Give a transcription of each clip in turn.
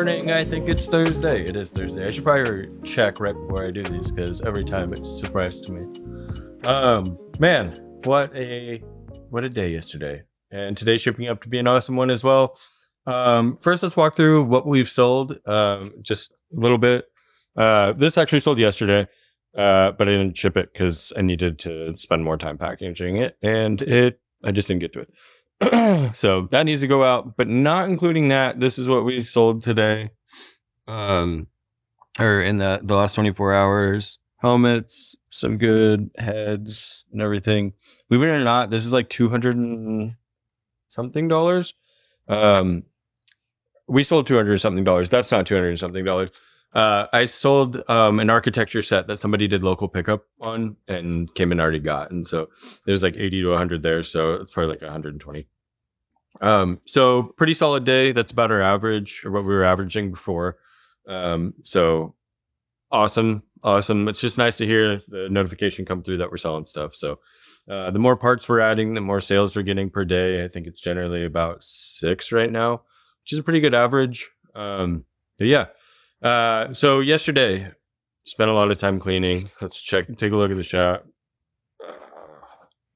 morning. I think it's Thursday. It is Thursday. I should probably check right before I do these because every time it's a surprise to me. Man, what a day yesterday. And today's shaping up to be an awesome one as well. First, let's walk through what we've sold. Just a little bit. This actually sold yesterday, but I didn't ship it because I needed to spend more time packaging it, and I just didn't get to it. So that needs to go out, but not including that. This is what we sold today, or in the last 24 hours. Helmets, some good heads and everything. Believe it or not, this is like $200 and something dollars. We sold $200 something dollars. That's not $200 something dollars. I sold an architecture set that somebody did local pickup on and came and already got, and so there's like 80 to 100 there, so it's probably like 120. So pretty solid day. That's about our average, or what we were averaging before. So awesome. It's just nice to hear the notification come through that we're selling stuff. So the more parts we're adding, the more sales we're getting per day. I think it's generally about 6 right now, which is a pretty good average. But yeah. So yesterday, spent a lot of time cleaning. Let's take a look at the shop.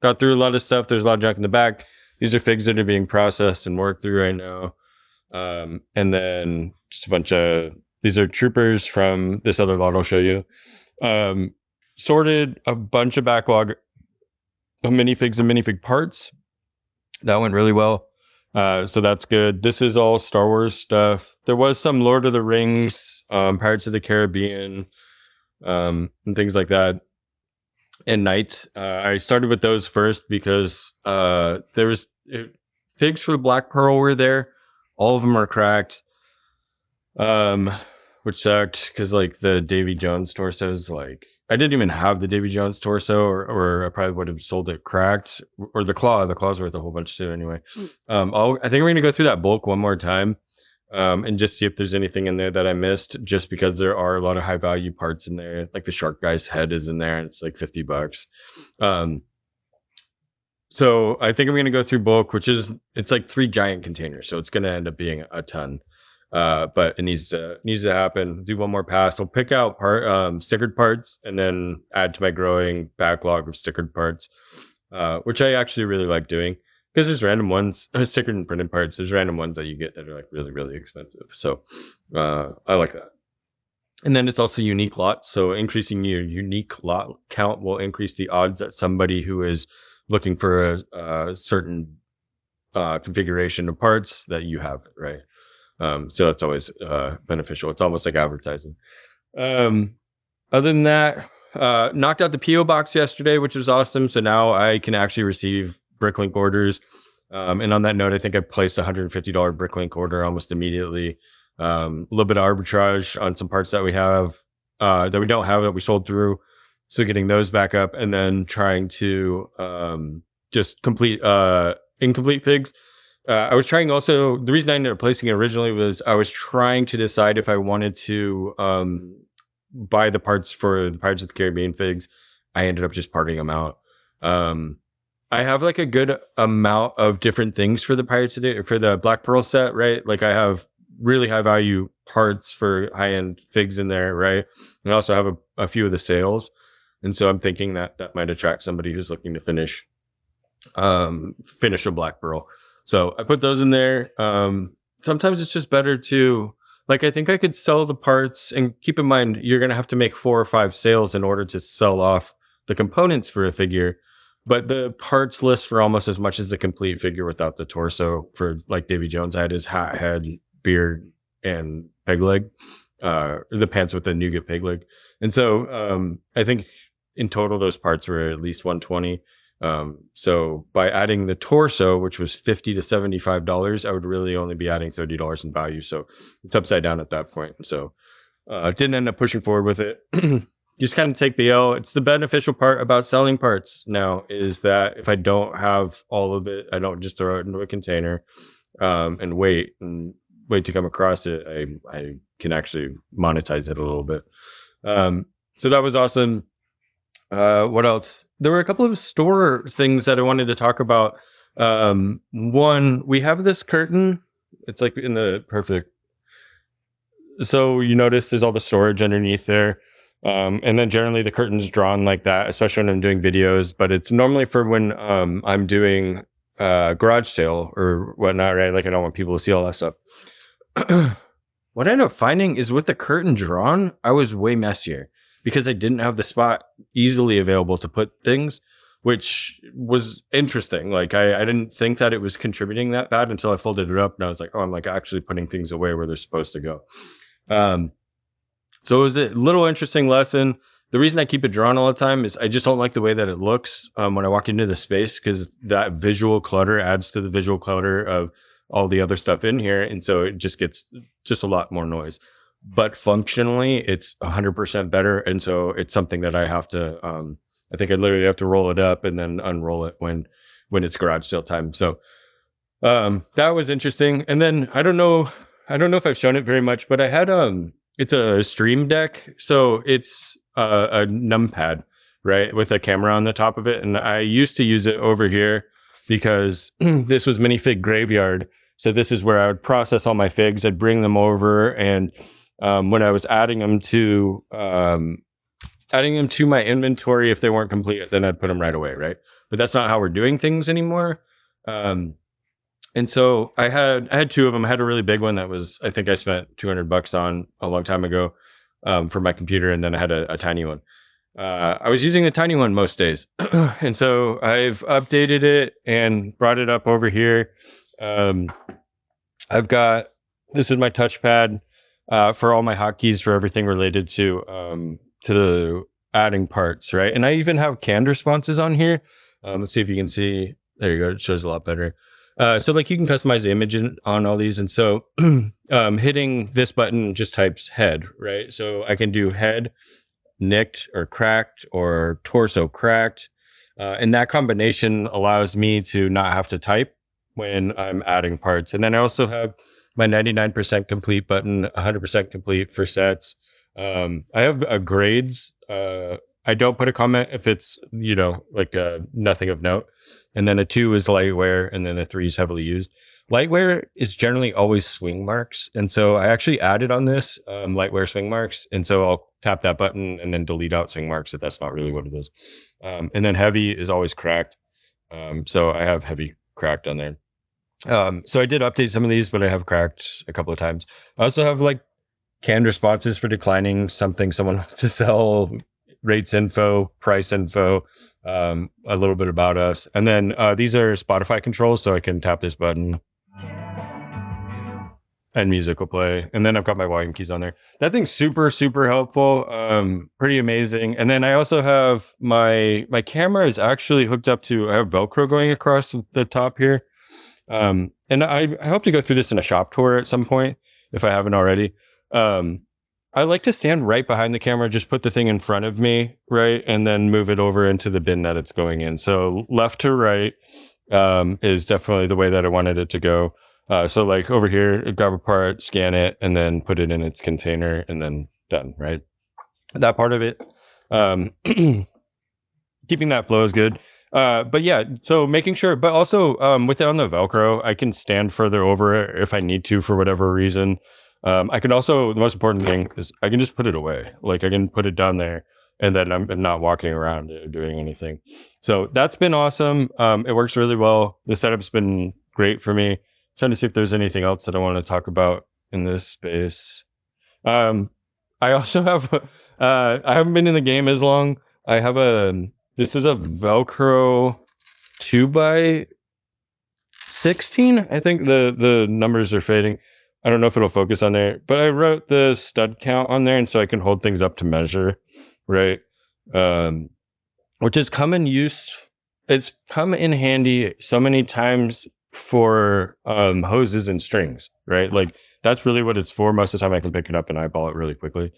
Got through a lot of stuff. There's a lot of junk in the back. These are figs that are being processed and worked through right now. And then just a bunch of, these are troopers from this other lot I'll show you. Sorted a bunch of backlog of minifigs and minifig parts. That went really well. So that's good. This is all Star Wars stuff. There was some Lord of the Rings, Pirates of the Caribbean, and things like that. And Knights. I started with those first because there was figs for the Black Pearl were there. All of them are cracked, which sucked because like the Davy Jones torsos, like I didn't even have the Davy Jones torso, or I probably would have sold it cracked, or the claw. The claw's worth a whole bunch too. Anyway, I think we're gonna go through that bulk one more time. And just see if there's anything in there that I missed, just because there are a lot of high value parts in there. Like the shark guy's head is in there and it's like $50. So I think I'm going to go through bulk, it's like 3 giant containers. So it's going to end up being a ton. But it needs to happen. Do one more pass. I'll pick out stickered parts and then add to my growing backlog of stickered parts, which I actually really like doing. Because there's random ones, stickered and printed parts. There's random ones that you get that are like really, really expensive. So I like that. And then it's also unique lots. So increasing your unique lot count will increase the odds that somebody who is looking for a certain configuration of parts that you have it, right? So that's always beneficial. It's almost like advertising. Other than that, knocked out the PO box yesterday, which was awesome. So now I can actually receive BrickLink orders. And on that note, I think I placed a $150 BrickLink order almost immediately. A little bit of arbitrage on some parts that we have, that we don't have, that we sold through. So getting those back up, and then trying to just complete incomplete figs. I was trying also, the reason I ended up placing it originally was I was trying to decide if I wanted to buy the parts for the Pirates of the Caribbean figs. I ended up just parting them out. I have like a good amount of different things for the for the Black Pearl set, right? Like I have really high value parts for high end figs in there, right? And I also have a few of the sales. And so I'm thinking that might attract somebody who's looking to finish a Black Pearl. So I put those in there. Sometimes it's just better to, like, I think I could sell the parts, and keep in mind, you're going to have to make 4 or 5 sales in order to sell off the components for a figure. But the parts list for almost as much as the complete figure without the torso. For like Davy Jones, I had his hat, head, beard, and peg leg, the pants with the nougat peg leg. And so I think in total those parts were at least 120. So by adding the torso, which was $50 to $75, I would really only be adding $30 in value. So it's upside down at that point. So didn't end up pushing forward with it. Just kind of take the L. It's the beneficial part about selling parts now, is that if I don't have all of it, I don't just throw it into a container and wait to come across it. I can actually monetize it a little bit. So that was awesome. What else? There were a couple of store things that I wanted to talk about. One, we have this curtain. It's like in the perfect So you notice there's all the storage underneath there. And then generally the curtain's drawn like that, especially when I'm doing videos, but it's normally for when I'm doing garage sale or whatnot, right? Like I don't want people to see all that stuff. What I ended up finding is with the curtain drawn, I was way messier because I didn't have the spot easily available to put things, which was interesting. Like I didn't think that it was contributing that bad until I folded it up and I was like, oh, I'm like actually putting things away where they're supposed to go. Um, so it was a little interesting lesson. The reason I keep it drawn all the time is I just don't like the way that it looks when I walk into the space, because that visual clutter adds to the visual clutter of all the other stuff in here. And so it just gets just a lot more noise. But functionally, it's 100% better. And so it's something that I have to, I think I literally have to roll it up and then unroll it when it's garage sale time. So that was interesting. And then I don't know if I've shown it very much, but I had it's a stream deck. So it's a numpad, right, with a camera on the top of it. And I used to use it over here because this was minifig graveyard. So this is where I would process all my figs. I'd bring them over, and when I was adding them to my inventory, if they weren't complete, then I'd put them right away, right? But that's not how we're doing things anymore. And so I had two of them. I had a really big one that was, I think I spent $200 on a long time ago for my computer, and then I had a tiny one. I was using the tiny one most days, and so I've updated it and brought it up over here. I've got, this is my touchpad for all my hotkeys for everything related to the adding parts, right? And I even have canned responses on here. Let's see if you can see. There you go. It shows a lot better. So like you can customize the image on all these. And so hitting this button just types head, right? So I can do head, nicked or cracked, or torso cracked. And that combination allows me to not have to type when I'm adding parts. And then I also have my 99% complete button, 100% complete for sets. I have grades. I don't put a comment if it's, like nothing of note. And then a 2 is lightware, and then a 3 is heavily used. Lightware is generally always swing marks. And so I actually added on this lightware swing marks. And so I'll tap that button and then delete out swing marks if that's not really what it is. And then heavy is always cracked. So I have heavy cracked on there. So I did update some of these, but I have cracked a couple of times. I also have like canned responses for declining something someone wants to sell, rates info, price info, a little bit about us. And then these are Spotify controls, so I can tap this button and music will play. And then I've got my volume keys on there. That thing's super, super helpful. Pretty amazing. And then I also have my camera is actually hooked up to, I have Velcro going across the top here. And I hope to go through this in a shop tour at some point if I haven't already. I like to stand right behind the camera, just put the thing in front of me, right? And then move it over into the bin that it's going in. So left to right is definitely the way that I wanted it to go. So like over here, grab a part, scan it, and then put it in its container, and then done, right? That part of it. Keeping that flow is good. But yeah, so making sure, but also with it on the Velcro, I can stand further over it if I need to for whatever reason. I can also, the most important thing is I can just put it away. Like I can put it down there, and then I'm not walking around or doing anything. So that's been awesome. It works really well. The setup's been great for me. Trying to see if there's anything else that I want to talk about in this space. I also have, I haven't been in the game as long. I have this is a Velcro 2x16. I think the numbers are fading. I don't know if it'll focus on there, but I wrote the stud count on there, and so I can hold things up to measure, right? Which has come in use. It's come in handy so many times for hoses and strings, right? Like that's really what it's for. Most of the time I can pick it up and eyeball it really quickly.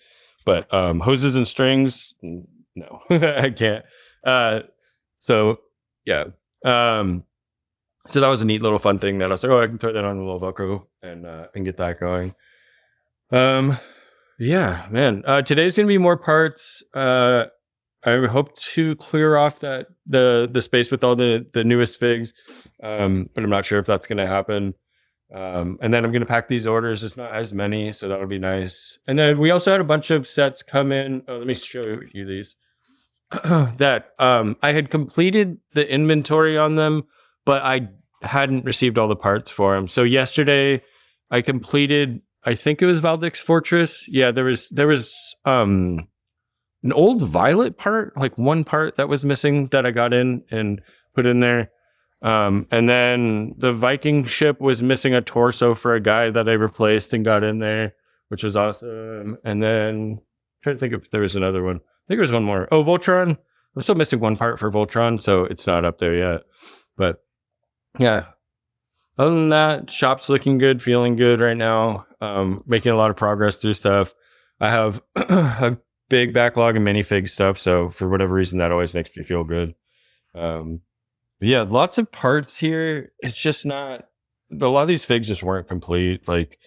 But hoses and strings, no, I can't. So yeah. So that was a neat little fun thing that I was like, oh, I can throw that on a little Velcro and get that going. Yeah, man. Today's gonna be more parts. I hope to clear off that the space with all the newest figs, but I'm not sure if that's gonna happen. And then I'm going to pack these orders. It's not as many, so that'll be nice. And then we also had a bunch of sets come in. Oh, let me show you these. That I had completed the inventory on them, but I hadn't received all the parts for them. So yesterday I completed, I think it was Valdix Fortress. Yeah, there was an old Violet part, like one part that was missing that I got in and put in there. And then the Viking ship was missing a torso for a guy that I replaced and got in there, which was awesome. And then I'm trying to think if there was another one. I think there was one more. Oh, Voltron. I'm still missing one part for Voltron, so it's not up there yet. But yeah, other than that, shop's looking good, feeling good right now. Making a lot of progress through stuff. I have a big backlog of minifig stuff, so for whatever reason, that always makes me feel good. Yeah, lots of parts here. It's just not. A lot of these figs just weren't complete. Like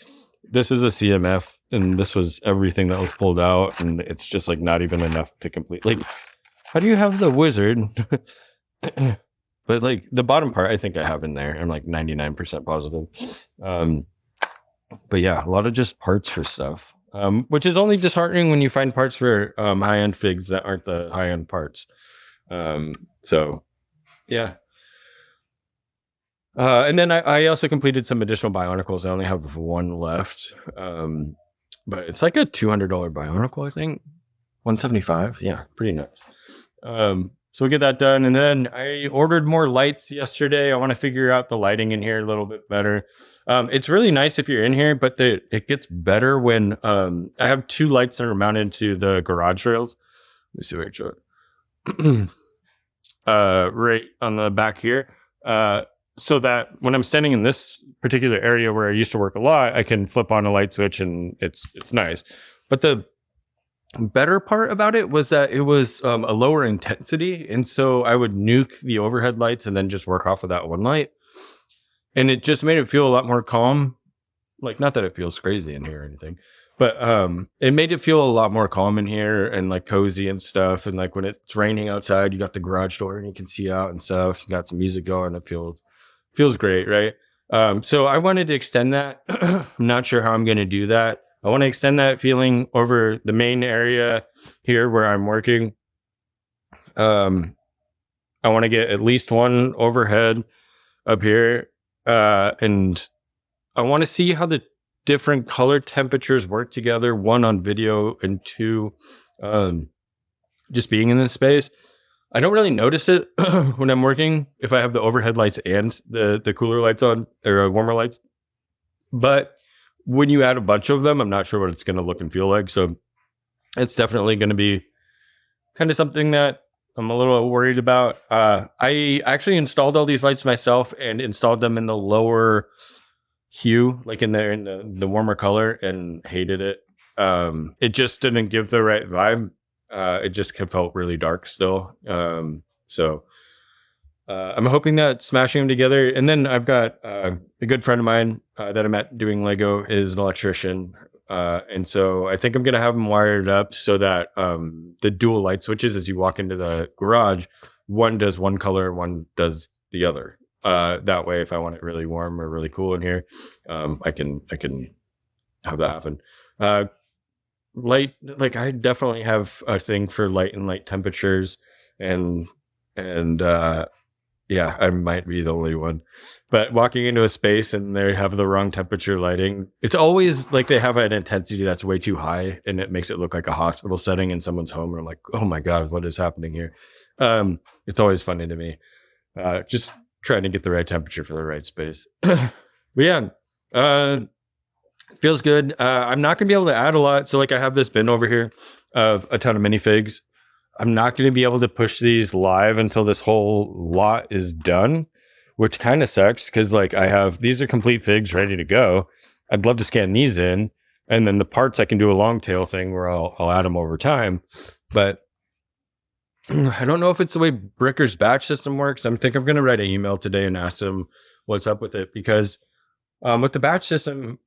this is a CMF, and this was everything that was pulled out, and it's just like not even enough to complete. Like, how do you have the wizard? But like the bottom part, I think I have in there. I'm like 99% positive. But yeah, a lot of just parts for stuff, which is only disheartening when you find parts for high-end figs that aren't the high-end parts. So yeah. And then I also completed some additional Bionicles. I only have one left. But it's like a $200 Bionicle, I think. 175. Yeah, pretty nuts. So we get that done. And then I ordered more lights yesterday. I want to figure out the lighting in here a little bit better. It's really nice if you're in here, but it gets better when I have two lights that are mounted to the garage rails. Let me see if I can show it. Right on the back here. So that when I'm standing in this particular area where I used to work a lot, I can flip on a light switch and it's nice. But the better part about it was that it was a lower intensity. And so I would nuke the overhead lights and then just work off of that one light. And it just made it feel a lot more calm. Like, not that it feels crazy in here or anything, but it made it feel a lot more calm in here and like cozy and stuff. And like when it's raining outside, you got the garage door and you can see out and stuff. You got some music going. It feels great, right? So I wanted to extend that. I'm not sure how I'm going to do that. I want to extend that feeling over the main area here where I'm working. I want to get at least one overhead up here. And I want to see how the different color temperatures work together. One, on video, and two, just being in this space. I don't really notice it when I'm working if I have the overhead lights and the cooler lights on, or warmer lights. But when you add a bunch of them, I'm not sure what it's going to look and feel like. So it's definitely going to be kind of something that I'm a little worried about. I actually installed all these lights myself and installed them in the lower hue, like in the warmer color, and hated it. It just didn't give the right vibe. It just felt really dark still. So I'm hoping that smashing them together. And then I've got a good friend of mine that I'm at doing Lego is an electrician. And so I think I'm going to have them wired up so that the dual light switches, as you walk into the garage, one does one color, one does the other. That way, if I want it really warm or really cool in here, I can have that happen. Light, like I definitely have a thing for light and light temperatures, and yeah, I might be the only one. But walking into a space and they have the wrong temperature lighting, it's always like they have an intensity that's way too high, and it makes it look like a hospital setting in someone's home. And I'm like, oh my god, what is happening here? It's always funny to me. Just trying to get the right temperature for the right space. But yeah, feels good. I'm not going to be able to add a lot. So like I have this bin over here of a ton of minifigs. I'm not going to be able to push these live until this whole lot is done, which kind of sucks because like these are complete figs ready to go. I'd love to scan these in, and then the parts I can do a long tail thing where I'll add them over time. But I don't know if it's the way Bricker's batch system works. I think I'm going to write an email today and ask them what's up with it, because with the batch system,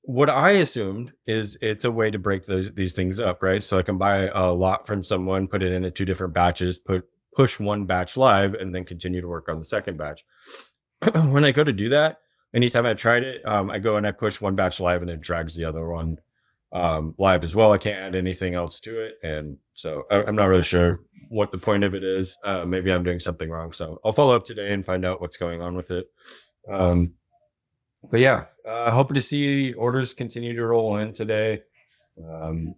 what I assumed is it's a way to break these things up, right? So I can buy a lot from someone, put it into two different batches, push one batch live, and then continue to work on the second batch. When I go to do that, anytime I tried it, I go and I push one batch live and it drags the other one live as well. I can't add anything else to it. And so I'm not really sure what the point of it is. Maybe I'm doing something wrong. So I'll follow up today and find out what's going on with it. Um, but yeah, hoping to see orders continue to roll in today. Um,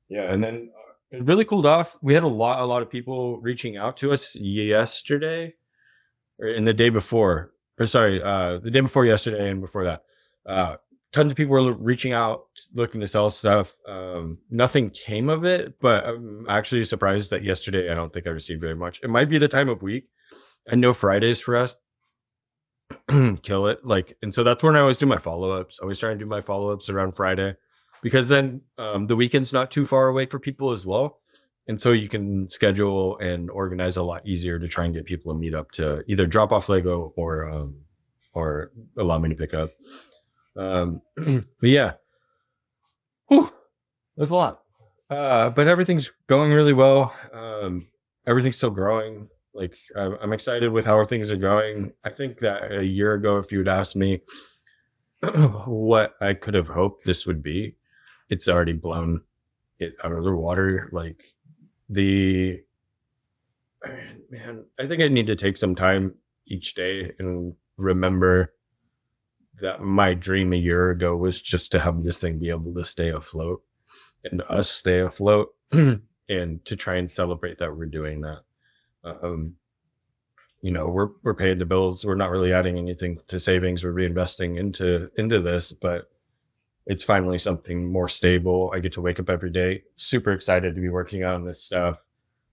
yeah, and then it really cooled off. We had a lot of people reaching out to us yesterday or in the day before, or sorry, the day before yesterday and before that. Uh, Tons of people were reaching out looking to sell stuff. Nothing came of it, but I'm actually surprised that yesterday I don't think I received very much. It might be the time of week. I know Fridays for us kill it. Like, and so that's when I always do my follow-ups. I always try and do my follow-ups around Friday because then the weekend's not too far away for people as well. And so you can schedule and organize a lot easier to try and get people to meet up to either drop off Lego or allow me to pick up. But yeah, whew, that's a lot. But everything's going really well. Everything's still growing. Like I'm excited with how things are going. I think that a year ago, if you had asked me what I could have hoped this would be, it's already blown it out of the water. Like the man, I think I need to take some time each day and remember that my dream a year ago was just to have this thing be able to stay afloat and us stay afloat and to try and celebrate that we're doing that. Um, we're paying the bills. We're not really adding anything to savings. We're reinvesting into this, but it's finally something more stable. I get to wake up every day, super excited to be working on this stuff.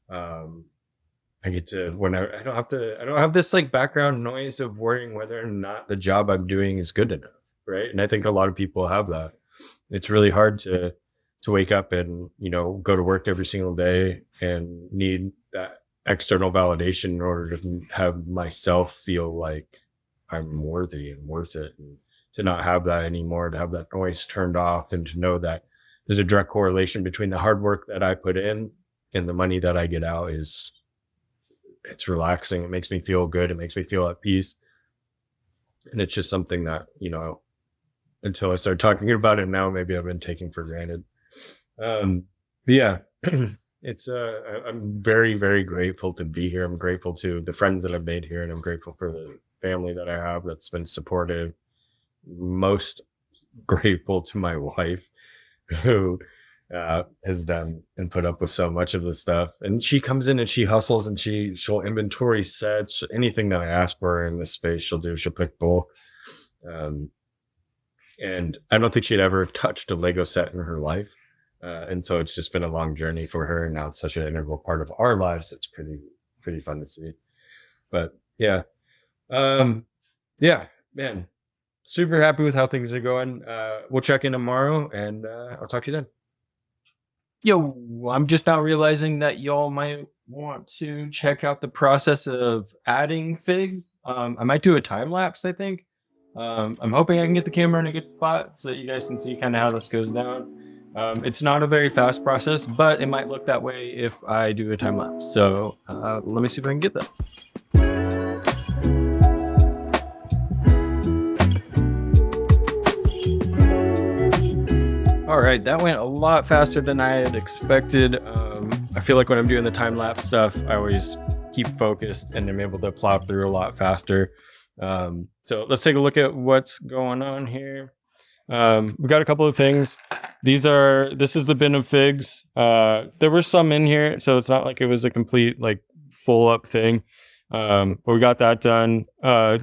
Um, I get to when I don't have to I don't have this like background noise of worrying whether or not the job I'm doing is good enough, right? And I think a lot of people have that. It's really hard to wake up and go to work every single day and need that external validation in order to have myself feel like I'm worthy and worth it, and to not have that anymore, to have that noise turned off, and to know that there's a direct correlation between the hard work that I put in and the money that I get out. It's relaxing. It makes me feel good. It makes me feel at peace. And it's just something that, until I started talking about it now, maybe I've been taking for granted. But yeah, I'm very, very grateful to be here. I'm grateful to the friends that I've made here, and I'm grateful for the family that I have that's been supportive. Most grateful to my wife who has done and put up with so much of this stuff. And she comes in and she hustles and she'll inventory sets, anything that I ask for her in this space, she'll do. She'll pick bull. And I don't think she'd ever touched a Lego set in her life. And so it's just been a long journey for her. And now it's such an integral part of our lives. It's pretty fun to see. But yeah. Yeah, man. Super happy with how things are going. We'll check in tomorrow and I'll talk to you then. Yo, I'm just now realizing that y'all might want to check out the process of adding figs. I might do a time lapse, I think. I'm hoping I can get the camera in a good spot so that you guys can see kind of how this goes down. It's not a very fast process, but it might look that way if I do a time lapse. So let me see if I can get that. All right, that went a lot faster than I had expected. I feel like when I'm doing the time lapse stuff, I always keep focused and I'm able to plow through a lot faster. So let's take a look at what's going on here. We've got a couple of things. This is the bin of figs. There were some in here, so it's not like it was a complete like full up thing. But we got that done.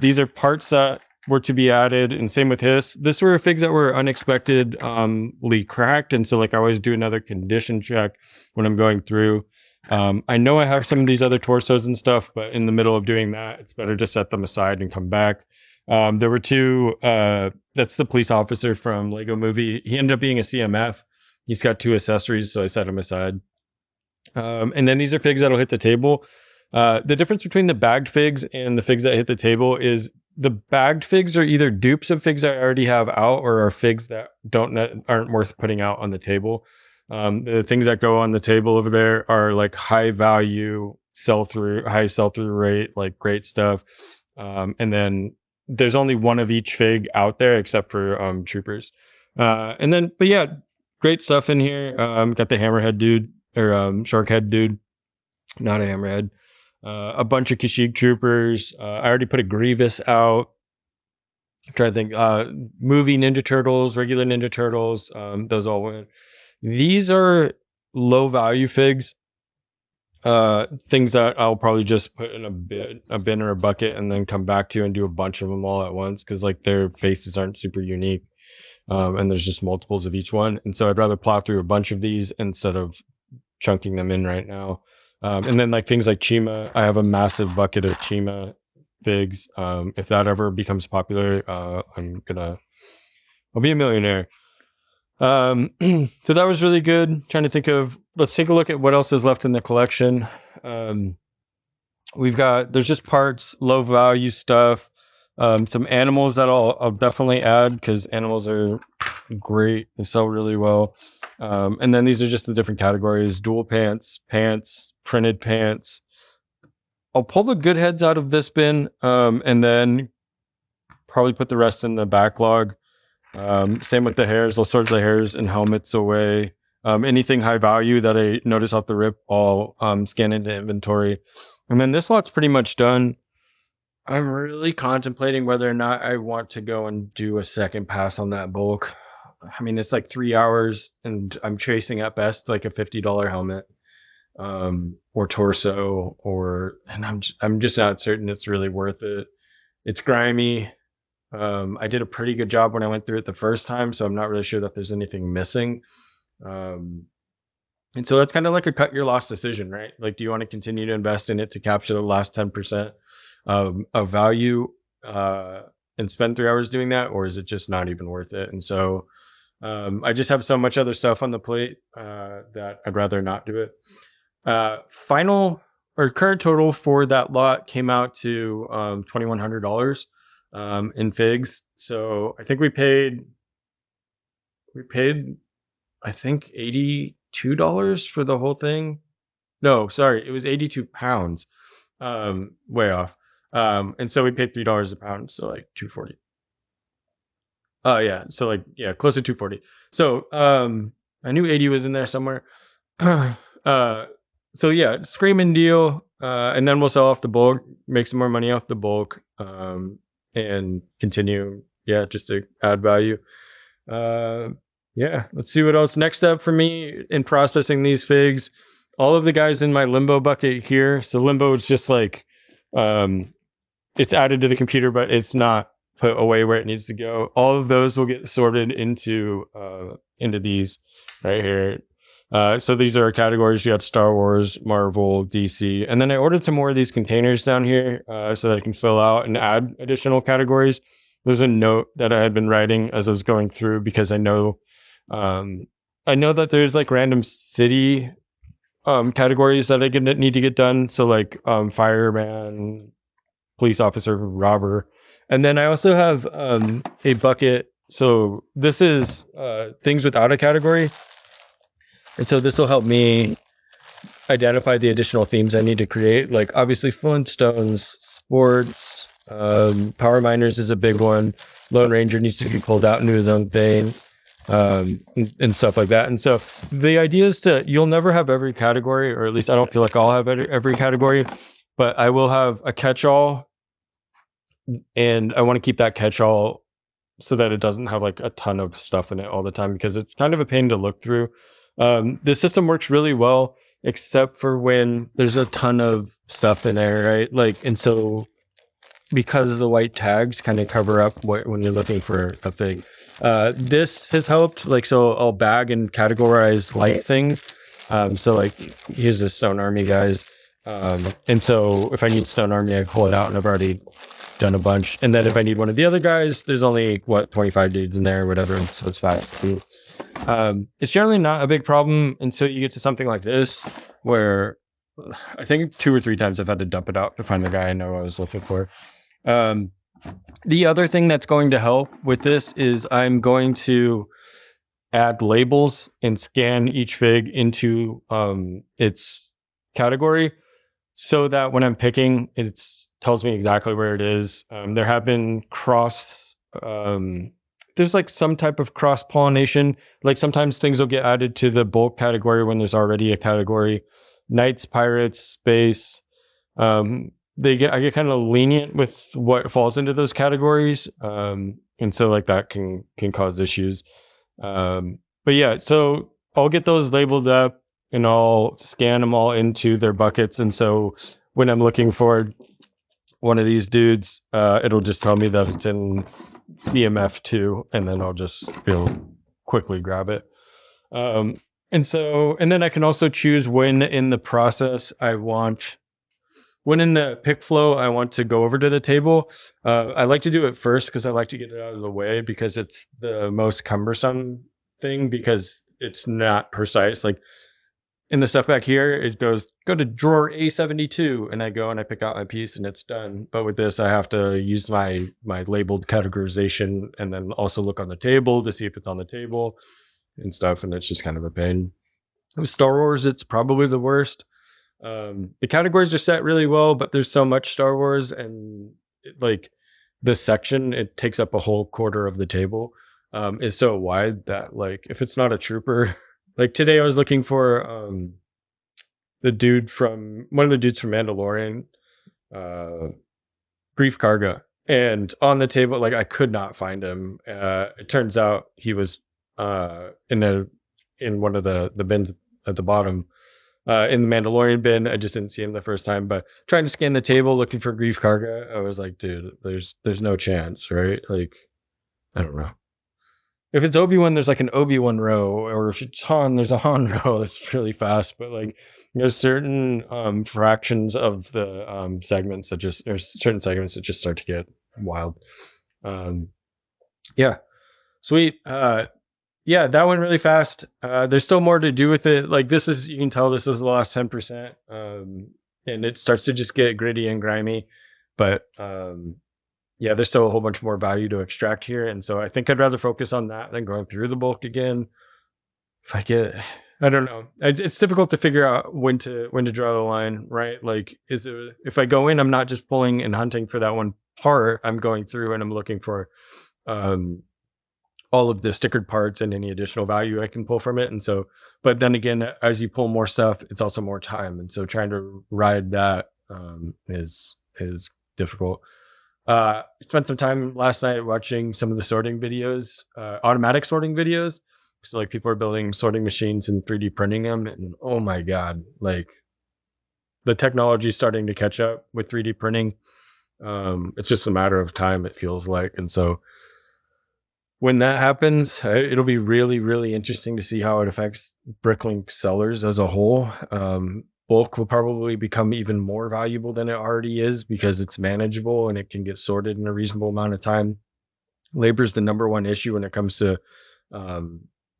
These are parts that were to be added, and same with his. This were figs that were unexpectedly cracked, and so like I always do another condition check when I'm going through. I know I have some of these other torsos and stuff, but in the middle of doing that, it's better to set them aside and come back. There were two. That's the police officer from Lego Movie. He ended up being a CMF. He's got two accessories, so I set him aside. And then these are figs that'll hit the table. The difference between the bagged figs and the figs that hit the table is the bagged figs are either dupes of figs that I already have out, or are figs that aren't worth putting out on the table. The things that go on the table over there are like high value high sell through rate, like great stuff. And then there's only one of each fig out there except for troopers. And then, but yeah, great stuff in here. Got the hammerhead dude or shark head dude, not a hammerhead. A bunch of Kashyyyk troopers. I already put a Grievous out. I'm trying to think. Movie Ninja Turtles, regular Ninja Turtles. Those all went. These are low value figs. Things that I'll probably just put in a bin or a bucket and then come back to and do a bunch of them all at once because like their faces aren't super unique. And there's just multiples of each one. And so I'd rather plow through a bunch of these instead of chunking them in right now. And then like things like Chima, I have a massive bucket of Chima figs. If that ever becomes popular, I'll be a millionaire. So that was really good. Trying to think of, let's take a look at what else is left in the collection. There's just parts, low value stuff, some animals that I'll definitely add because animals are great. They sell really well. And then these are just the different categories: dual pants, printed pants. I'll pull the good heads out of this bin, and then probably put the rest in the backlog. Same with the hairs. I'll sort the hairs and helmets away. Anything high value that I notice off the rip, I'll scan into inventory. And then this lot's pretty much done. I'm really contemplating whether or not I want to go and do a second pass on that bulk. I mean, it's like 3 hours and I'm chasing at best like a $50 helmet, or torso, and I'm just not certain it's really worth it. It's grimy. I did a pretty good job when I went through it the first time, so I'm not really sure that there's anything missing. And so that's kind of like a cut your loss decision, right? Like, do you want to continue to invest in it to capture the last 10% of value and spend 3 hours doing that, or is it just not even worth it? And so I just have so much other stuff on the plate that I'd rather not do it. Final or current total for that lot came out to $2,100 in figs. So I think we paid I think $82 for the whole thing. No, sorry, it was 82 pounds. Way off. And so we paid $3 a pound, so like 240. Yeah, so like close to 240. So I knew 80 was in there somewhere. So yeah, screaming deal. And then we'll sell off the bulk, make some more money off the bulk, and continue, just to add value. Let's see what else. Next up for me in processing these figs, all of the guys in my limbo bucket here. So limbo is just like, it's added to the computer, but it's not put away where it needs to go. All of those will get sorted into these right here. So these are our categories. You got Star Wars, Marvel, DC. And then I ordered some more of these containers down here so that I can fill out and add additional categories. There's a note that I had been writing as I was going through because I know that there's like random city categories that I need to get done. So like fireman, police officer, robber. And then I also have a bucket. So this is things without a category. And so this will help me identify the additional themes I need to create. Like obviously Flintstones, sports, power miners is a big one. Lone Ranger needs to be pulled out into his own thing, and stuff like that. And so the idea is you'll never have every category, or at least I don't feel like I'll have every category, but I will have a catch-all, and I want to keep that catch-all so that it doesn't have like a ton of stuff in it all the time, because it's kind of a pain to look through. The system works really well, except for when there's a ton of stuff in there, right? Like, and so because the white tags kind of cover up when you're looking for a thing. This has helped. Like, so I'll bag and categorize light things. So like, here's the Stone Army guys. And so if I need Stone Army, I pull it out, and I've already done a bunch. And then if I need one of the other guys, there's only 25 dudes in there or whatever. So it's fast. It's generally not a big problem until you get to something like this, where I think 2 or 3 times I've had to dump it out to find the guy I know I was looking for. The other thing that's going to help with this is I'm going to add labels and scan each fig into its category, so that when I'm picking, it's tells me exactly where it is. There have been there's like some type of cross pollination. Like sometimes things will get added to the bulk category when there's already a category. Knights, pirates, space. I get kind of lenient with what falls into those categories. And so like that can cause issues. But yeah, so I'll get those labeled up and I'll scan them all into their buckets. And so when I'm looking for one of these dudes, it'll just tell me that it's in CMF2, and then I'll just quickly grab it. And then I can also choose when in the process when in the pick flow I want to go over to the table. I like to do it first because I like to get it out of the way because it's the most cumbersome thing because it's not precise. Like in the stuff back here, it goes, go to drawer A72, and I go and I pick out my piece and it's done. But with this, I have to use my labeled categorization and then also look on the table to see if it's on the table and stuff. And it's just kind of a pain. With Star Wars, it's probably the worst. The categories are set really well, but there's so much Star Wars and like this section, it takes up a whole quarter of the table. Is so wide that like if it's not a trooper, like today I was looking for one of the dudes from Mandalorian, Grief Karga, and on the table, like I could not find him. It turns out he was in one of the bins at the bottom. In the Mandalorian bin, I just didn't see him the first time. But trying to scan the table looking for Grief Karga, I was like, dude, there's no chance, right? Like, I don't know. If it's Obi-Wan, there's like an Obi-Wan row, or if it's Han, there's a Han row that's really fast. But like, there's certain fractions of the segments there's certain segments that just start to get wild. Yeah, sweet. Yeah, that went really fast. There's still more to do with it. Like you can tell this is the last 10%, and it starts to just get gritty and grimy. But yeah, there's still a whole bunch more value to extract here. And so I think I'd rather focus on that than going through the bulk again. I don't know. It's difficult to figure out when to draw the line, right? Like, if I go in, I'm not just pulling and hunting for that one part. I'm going through and I'm looking for all of the stickered parts and any additional value I can pull from it. And so, but then again, as you pull more stuff, it's also more time. And so trying to ride that is difficult. Spent some time last night watching some of the sorting videos, automatic sorting videos. So like people are building sorting machines and 3D printing them. And oh my God, like the technology is starting to catch up with 3D printing. It's just a matter of time, it feels like. And so when that happens, it'll be really, really interesting to see how it affects BrickLink sellers as a whole. Bulk will probably become even more valuable than it already is because it's manageable and it can get sorted in a reasonable amount of time. Labor is the number one issue when it comes to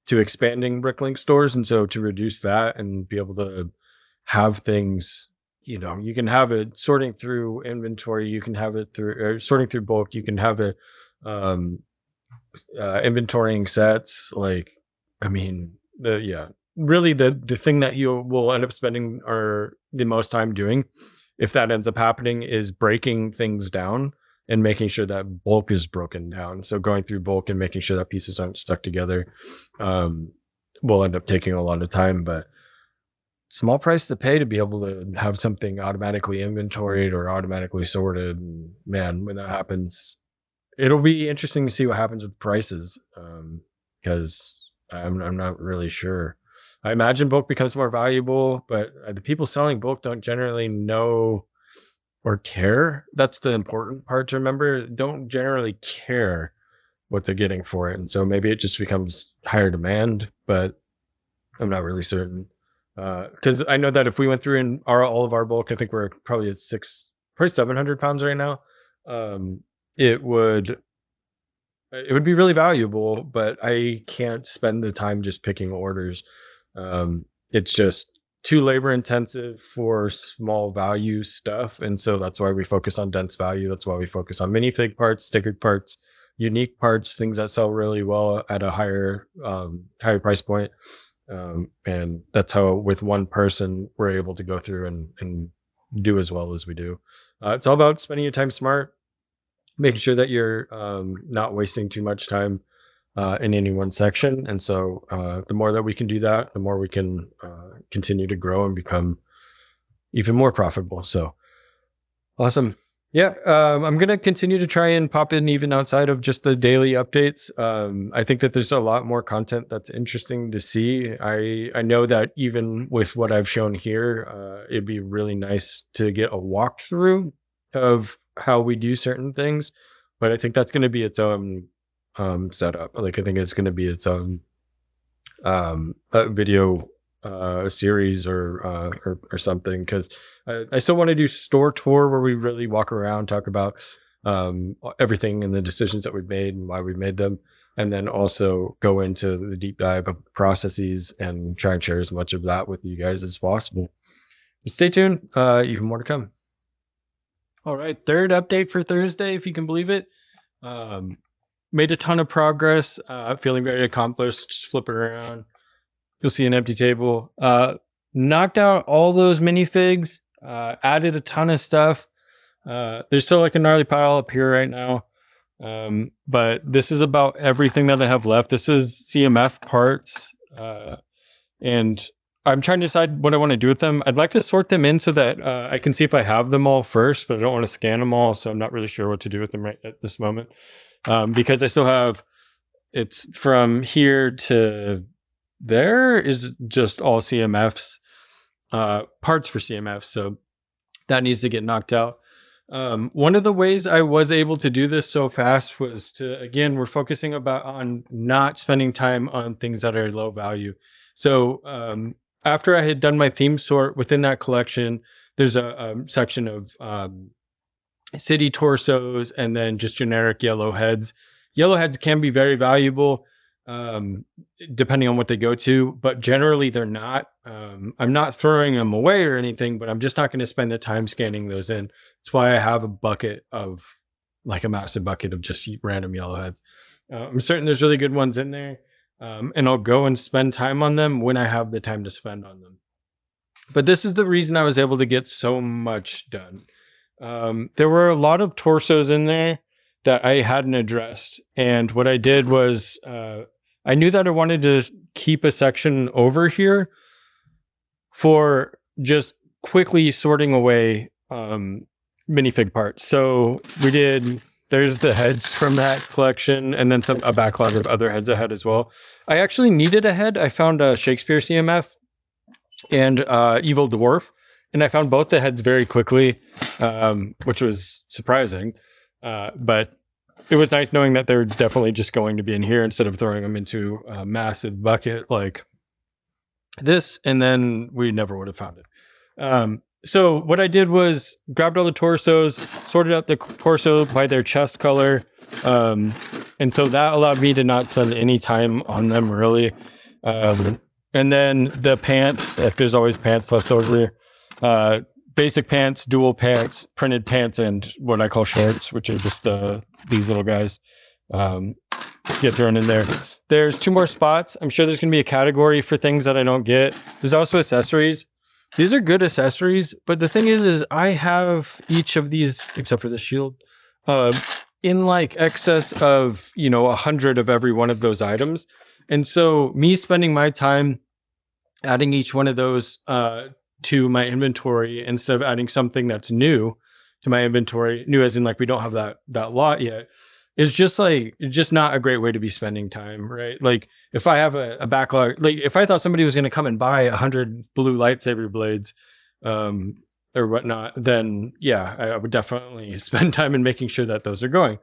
expanding BrickLink stores, and so to reduce that and be able to have things, you can have it sorting through inventory, you can have it sorting through bulk, you can have it inventorying sets. Like, I mean, really the thing that you will end up spending the most time doing, if that ends up happening, is breaking things down and making sure that bulk is broken down. So going through bulk and making sure that pieces aren't stuck together will end up taking a lot of time, but small price to pay to be able to have something automatically inventoried or automatically sorted. And man, when that happens, it'll be interesting to see what happens with prices, because I'm not really sure. I imagine bulk becomes more valuable, but the people selling bulk don't generally know or care. That's the important part to remember. Don't generally care what they're getting for it. And so maybe it just becomes higher demand, but I'm not really certain. Because I know that if we went through and all of our bulk, I think we're probably at probably 700 pounds right now. It would be really valuable, but I can't spend the time just picking orders. It's just too labor intensive for small value stuff. And so that's why we focus on dense value. That's why we focus on minifig parts, stickered parts, unique parts, things that sell really well at a higher price point. And that's how with one person we're able to go through and do as well as we do. It's all about spending your time smart, making sure that you're not wasting too much time in any one section. And so the more that we can do that, the more we can continue to grow and become even more profitable. So awesome. Yeah, I'm going to continue to try and pop in even outside of just the daily updates. I think that there's a lot more content that's interesting to see. I know that even with what I've shown here, it'd be really nice to get a walkthrough of how we do certain things. But I think that's going to be its own setup. Like, I think it's going to be its own video series or something, because I still want to do store tour where we really walk around, talk about everything and the decisions that we've made and why we made them, and then also go into the deep dive of processes and try and share as much of that with you guys as possible. Stay tuned, even more to come. All right, third update for Thursday, if you can believe it. Made a ton of progress, feeling very accomplished. Just flipping around, you'll see an empty table. Knocked out all those minifigs, added a ton of stuff. There's still like a gnarly pile up here right now. But this is about everything that I have left. This is CMF parts. And I'm trying to decide what I want to do with them. I'd like to sort them in so that I can see if I have them all first, but I don't want to scan them all. So I'm not really sure what to do with them right at this moment. Because I still have, it's from here to there is just all CMFs, parts for CMFs. So that needs to get knocked out. One of the ways I was able to do this so fast was to, again, we're focusing on not spending time on things that are low value. So after I had done my theme sort within that collection, there's a section of city torsos and then just generic yellow heads. Yellow heads can be very valuable depending on what they go to, but generally they're not. I'm not throwing them away or anything, but I'm just not going to spend the time scanning those in. That's why I have a bucket of, like a massive bucket of just random yellow heads. I'm certain there's really good ones in there, and I'll go and spend time on them when I have the time to spend on them. But this is the reason I was able to get so much done. There were a lot of torsos in there that I hadn't addressed. And what I did was I knew that I wanted to keep a section over here for just quickly sorting away minifig parts. So we did, there's the heads from that collection, and then a backlog of other heads I had as well. I actually needed a head. I found a Shakespeare CMF and Evil Dwarf, and I found both the heads very quickly, which was surprising. But it was nice knowing that they're definitely just going to be in here instead of throwing them into a massive bucket like this, and then we never would have found it. So what I did was grabbed all the torsos, sorted out the torso by their chest color, and so that allowed me to not spend any time on them really. And then the pants, if there's always pants left over, basic pants, dual pants, printed pants, and what I call shorts, which are just these little guys, get thrown in there. There's 2 more spots. I'm sure there's going to be a category for things that I don't get. There's also accessories. These are good accessories, but the thing is I have each of these, except for the shield, in like excess of, 100 of every one of those items. And so me spending my time adding each one of those to my inventory instead of adding something that's new to my inventory, new as in like we don't have that lot yet, is just not a great way to be spending time, right? Like if I have a backlog, like if I thought somebody was going to come and buy 100 blue lightsaber blades or whatnot, then yeah, I would definitely spend time in making sure that those are going.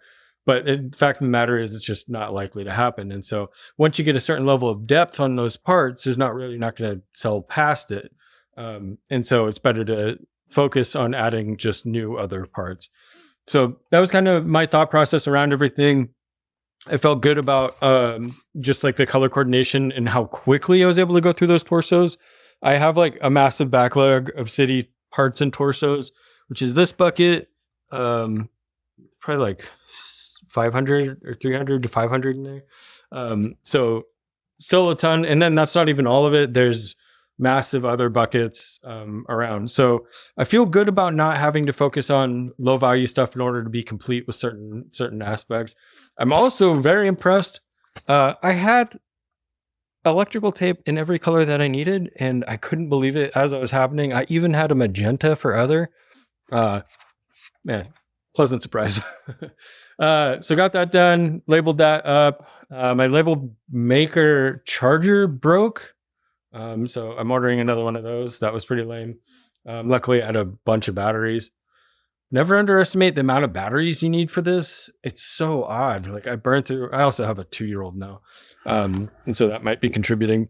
But the fact of the matter is, it's just not likely to happen. And so once you get a certain level of depth on those parts, there's not going to sell past it. And so it's better to focus on adding just new other parts. So that was kind of my thought process around everything. I felt good about just like the color coordination and how quickly I was able to go through those torsos. I have like a massive backlog of city parts and torsos, which is this bucket, probably like 500 or 300 to 500 in there. So still a ton. And then that's not even all of it. There's massive other buckets around. So I feel good about not having to focus on low value stuff in order to be complete with certain aspects. I'm also very impressed. I had electrical tape in every color that I needed, and I couldn't believe it as it was happening. I even had a magenta for other. Uh, Man, pleasant surprise. So got that done, labeled that up. My label maker charger broke. So I'm ordering another one of those. That was pretty lame. Luckily, I had a bunch of batteries. Never underestimate the amount of batteries you need for this. It's so odd. Like I burned through. I also have a 2-year-old now, and so that might be contributing.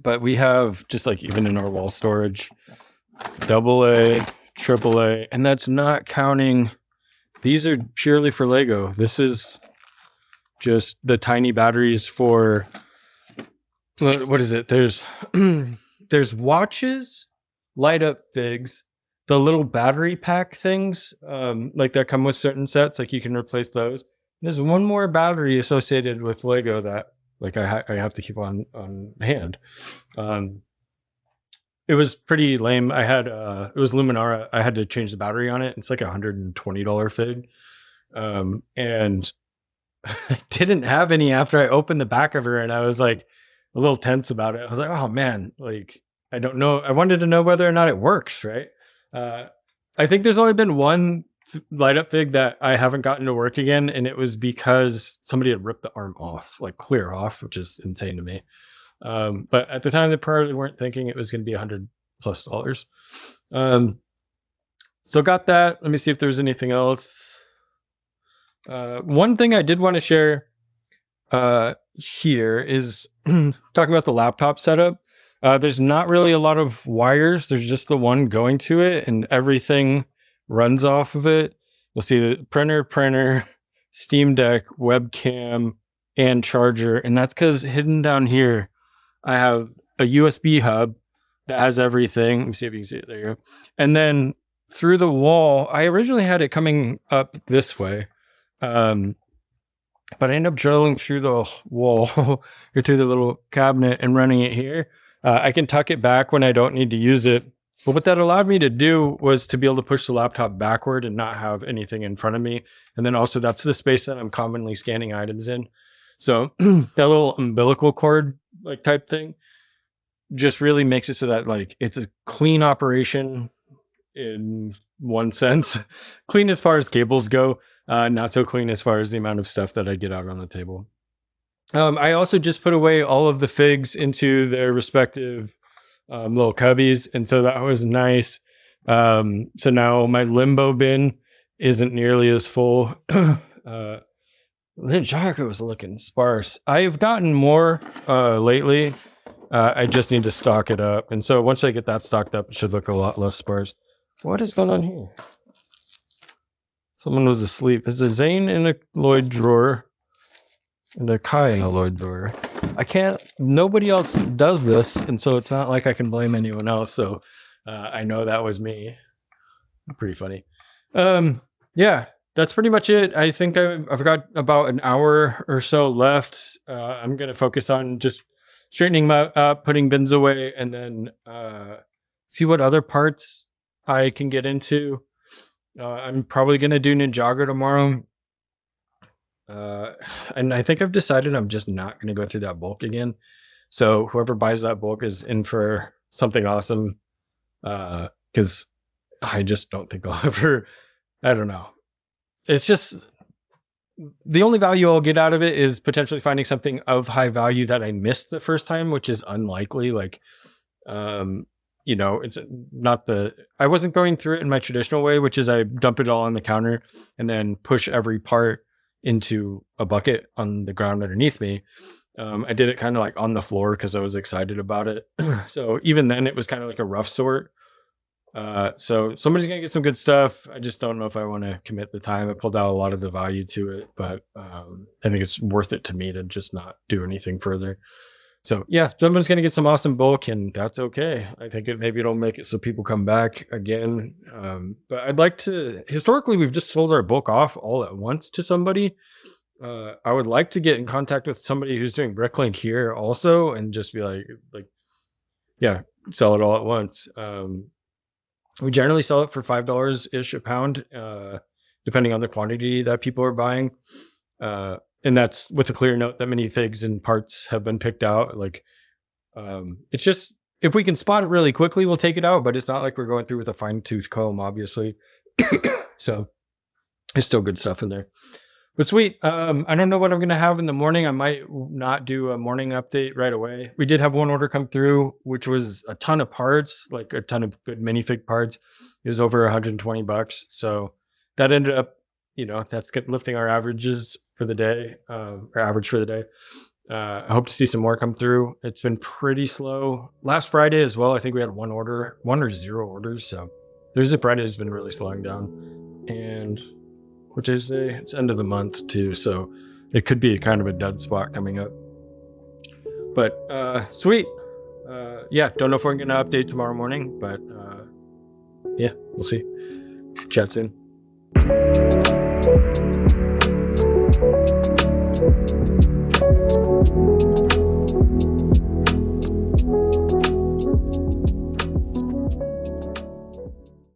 But we have just like even in our wall storage, AA, AAA, and that's not counting. These are purely for Lego. This is just the tiny batteries for what is it? There's there's watches, light up figs, the little battery pack things, like that come with certain sets, like you can replace those. There's one more battery associated with Lego that like I have to keep on hand. It was pretty lame. I had it was Luminara. I had to change the battery on it. It's like $120 fig. And I didn't have any after I opened the back of her, and I was like a little tense about it. I was like, oh man, like I don't know. I wanted to know whether or not it works, right? I think there's only been one light up fig that I haven't gotten to work again, and it was because somebody had ripped the arm off, like clear off, which is insane to me. But at the time, they probably weren't thinking it was going to be $100+. So got that. Let me see if there's anything else. One thing I did want to share here is talking about the laptop setup. There's not really a lot of wires. There's just the one going to it, and everything runs off of it. You'll see the printer, Steam Deck, webcam, and charger. And that's because hidden down here, I have a USB hub that has everything. Let me see if you can see it. There you go. And then through the wall, I originally had it coming up this way. But I ended up drilling through the wall or through the little cabinet and running it here. I can tuck it back when I don't need to use it. But what that allowed me to do was to be able to push the laptop backward and not have anything in front of me. And then also that's the space that I'm commonly scanning items in. So that little umbilical cord like type thing just really makes it so that like it's a clean operation in one sense. Clean as far as cables go. Not so clean as far as the amount of stuff that I get out on the table. I also just put away all of the figs into their respective little cubbies, and so that was nice. So now my limbo bin isn't nearly as full. The Jocko was looking sparse. I've gotten more lately. I just need to stock it up, and so once I get that stocked up, it should look a lot less sparse. What is going on here? Someone was asleep. There's a Zane in a Lloyd drawer and a Kai in a Lloyd drawer. Nobody else does this, and so it's not like I can blame anyone else. So I know that was me. Pretty funny. Yeah, that's pretty much it. I think I've got about an hour or so left. I'm going to focus on just straightening my up, putting bins away, and then see what other parts I can get into. I'm probably going to do Ninjago tomorrow. And I think I've decided I'm just not going to go through that bulk again. So whoever buys that bulk is in for something awesome. Because I just don't think I'll ever, I don't know. It's just the only value I'll get out of it is potentially finding something of high value that I missed the first time, which is unlikely. Like, it's not I wasn't going through it in my traditional way, which is I dump it all on the counter and then push every part into a bucket on the ground underneath me. I did it kind of like on the floor because I was excited about it. So even then it was kind of like a rough sort. So somebody's going to get some good stuff. I just don't know if I want to commit the time. I pulled out a lot of the value to it, but I think it's worth it to me to just not do anything further. So yeah, someone's going to get some awesome bulk, and that's okay. I think maybe it'll make it so people come back again. But I'd like to, historically, we've just sold our bulk off all at once to somebody. I would like to get in contact with somebody who's doing BrickLink here also and just be like, yeah, sell it all at once. We generally sell it for $5 ish a pound, depending on the quantity that people are buying. And that's with a clear note that minifigs and parts have been picked out. Like, it's just, if we can spot it really quickly, we'll take it out, but it's not like we're going through with a fine tooth comb, obviously. So there's still good stuff in there. But sweet. I don't know what I'm going to have in the morning. I might not do a morning update right away. We did have one order come through, which was a ton of parts, like a ton of good minifig parts. It was over $120. So that ended up, that's lifting our averages for the day, our average for the day. I hope to see some more come through. It's been pretty slow. Last Friday as well, I think we had one or zero orders. So Thursday, Friday has been really slowing down. And what is today? It's end of the month too, so it could be kind of a dead spot coming up. But sweet. Yeah, don't know if we're gonna update tomorrow morning, but yeah, we'll see. Chat soon.